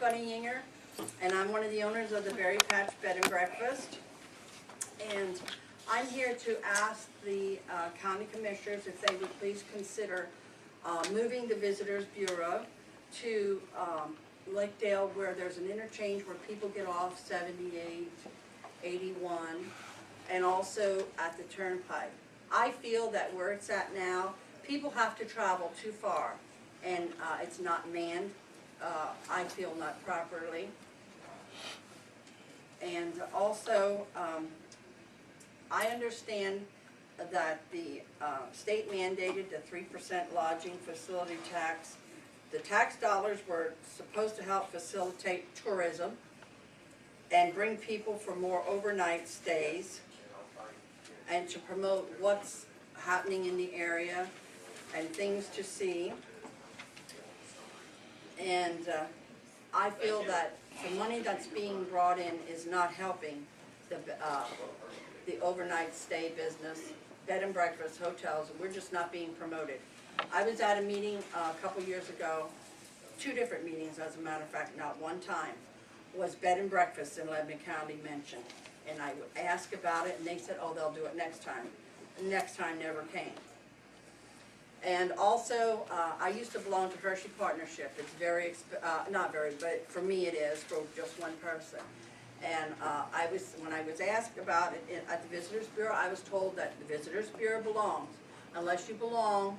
Bunny Yinger, and I'm one of the owners of the Berry Patch Bed and Breakfast. And I'm here to ask the county commissioners if they would please consider moving the Visitors Bureau to Lakedale, where there's an interchange where people get off 78, 81, and also at the Turnpike. I feel that where it's at now, people have to travel too far, and it's not manned, I feel not properly. And also, I understand that the state mandated the 3% lodging facility tax. The tax dollars were supposed to help facilitate tourism and bring people for more overnight stays and to promote what's happening in the area and things to see. And I feel that the money that's being brought in is not helping the overnight stay business, bed and breakfast, hotels, and we're just not being promoted. I was at a meeting a couple years ago, 2 different meetings as a matter of fact, not one time, was bed and breakfast in Lebanon County mentioned. And I would ask about it and they said, oh, they'll do it next time. The next time never came. And also, I used to belong to Hershey Partnership. It's very, not very, but for me it is, for just one person. And when I was asked about it at the Visitors Bureau, I was told that the Visitors Bureau belongs. Unless you belong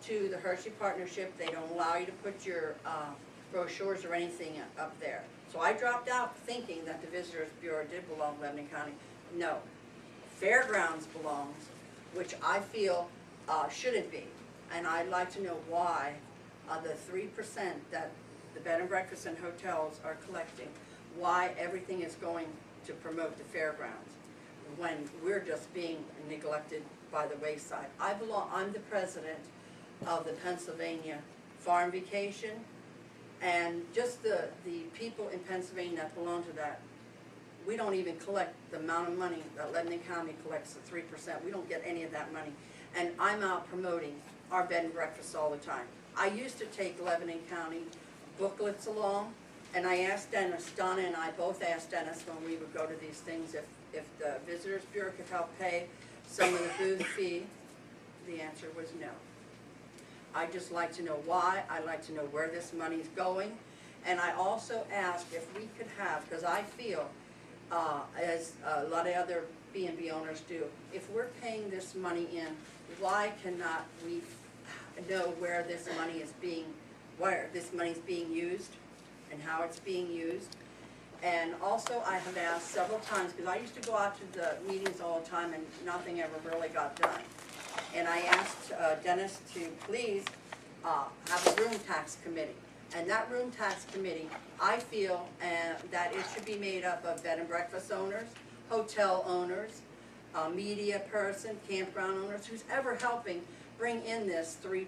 to the Hershey Partnership, they don't allow you to put your brochures or anything up there. So I dropped out thinking that the Visitors Bureau did belong to Lebanon County. No. Fairgrounds belongs, which I feel shouldn't be. And I'd like to know why the 3% that the bed and breakfast and hotels are collecting, why everything is going to promote the fairgrounds when we're just being neglected by the wayside. I'm the president of the Pennsylvania Farm Vacation, and just the people in Pennsylvania that belong to that, we don't even collect the amount of money that Lebanon County collects, the 3%. We don't get any of that money. And I'm out promoting our bed and breakfast all the time. I used to take Lebanon County booklets along, and I asked Dennis, Donna and I both asked Dennis when we would go to these things if the Visitors Bureau could help pay some of the booth fee. The answer was no. I'd just like to know why. I'd like to know where this money's going. And I also asked if we could have, because I feel, as a lot of other B&B owners do, if we're paying this money in, why cannot we know where this money is being used and how it's being used? And also I have asked several times, because I used to go out to the meetings all the time and nothing ever really got done. And I asked Dennis to please have a room tax committee. And that room tax committee, I feel that it should be made up of bed and breakfast owners, hotel owners, media person, campground owners, who's ever helping bring in this 3%.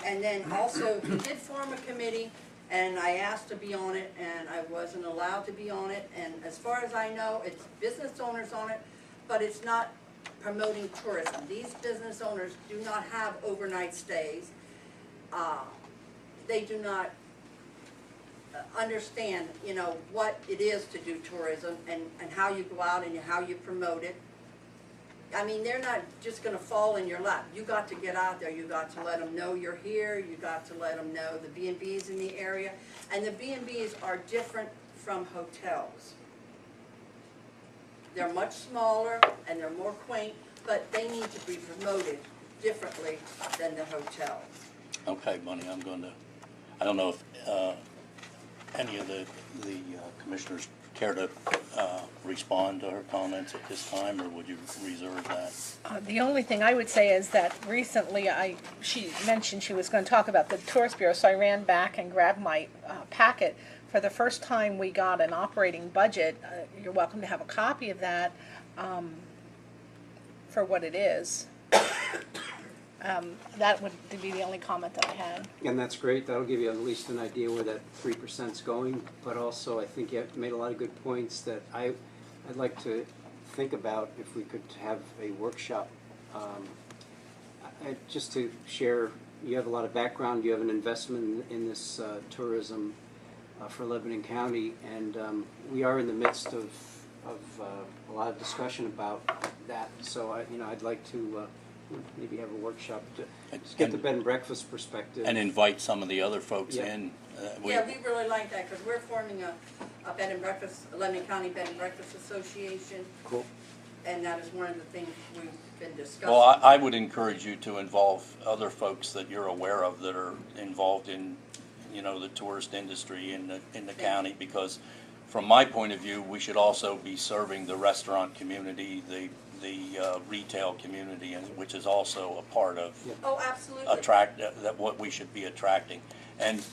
And then also, he did form a committee, and I asked to be on it, and I wasn't allowed to be on it. And as far as I know, it's business owners on it, but it's not promoting tourism. These business owners do not have overnight stays. They do not understand, what it is to do tourism and how you go out and how you promote it. I mean, they're not just going to fall in your lap. You got to get out there. You got to let them know you're here. You got to let them know the B&Bs in the area. And the B&Bs are different from hotels. They're much smaller and they're more quaint, but they need to be promoted differently than the hotels. Okay, Bunny, I don't know if any of the commissioners care to respond to her comments at this time, or would you reserve that? The only thing I would say is that recently she mentioned she was going to talk about the Tourist Bureau, so I ran back and grabbed my packet. For the first time we got an operating budget. You're welcome to have a copy of that for what it is. That would be the only comment that I had. And that's great. That'll give you at least an idea where that 3% is going. But also, I think you made a lot of good points that I'd like to think about if we could have a workshop just to share you have a lot of background, you have an investment in this tourism for Lebanon County, and we are in the midst of a lot of discussion about that. So I'd like to maybe have a workshop to just get the bed and breakfast perspective. And invite some of the other folks Yeah. in. Yeah, we really like that, because we're forming a bed and breakfast, Lebanon County Bed and Breakfast Association, Cool. and that is one of the things we've been discussing. Well, I would encourage you to involve other folks that you're aware of that are involved in, the tourist industry in the county, because from my point of view, we should also be serving the restaurant community, the retail community, and which is also a part of Oh, absolutely. that what we should be attracting. And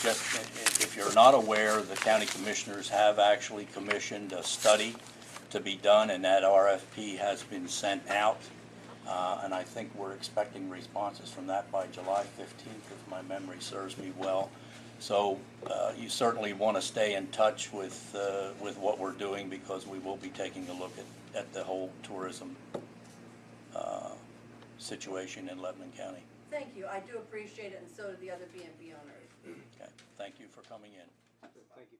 just if you're not aware, the county commissioners have actually commissioned a study to be done, and that RFP has been sent out. And I think we're expecting responses from that by July 15th, if my memory serves me well. So you certainly want to stay in touch with what we're doing, because we will be taking a look at the whole tourism situation in Lebanon County. Thank you, I do appreciate it, and so do the other B&B owners. Okay, thank you for coming in. Thank you.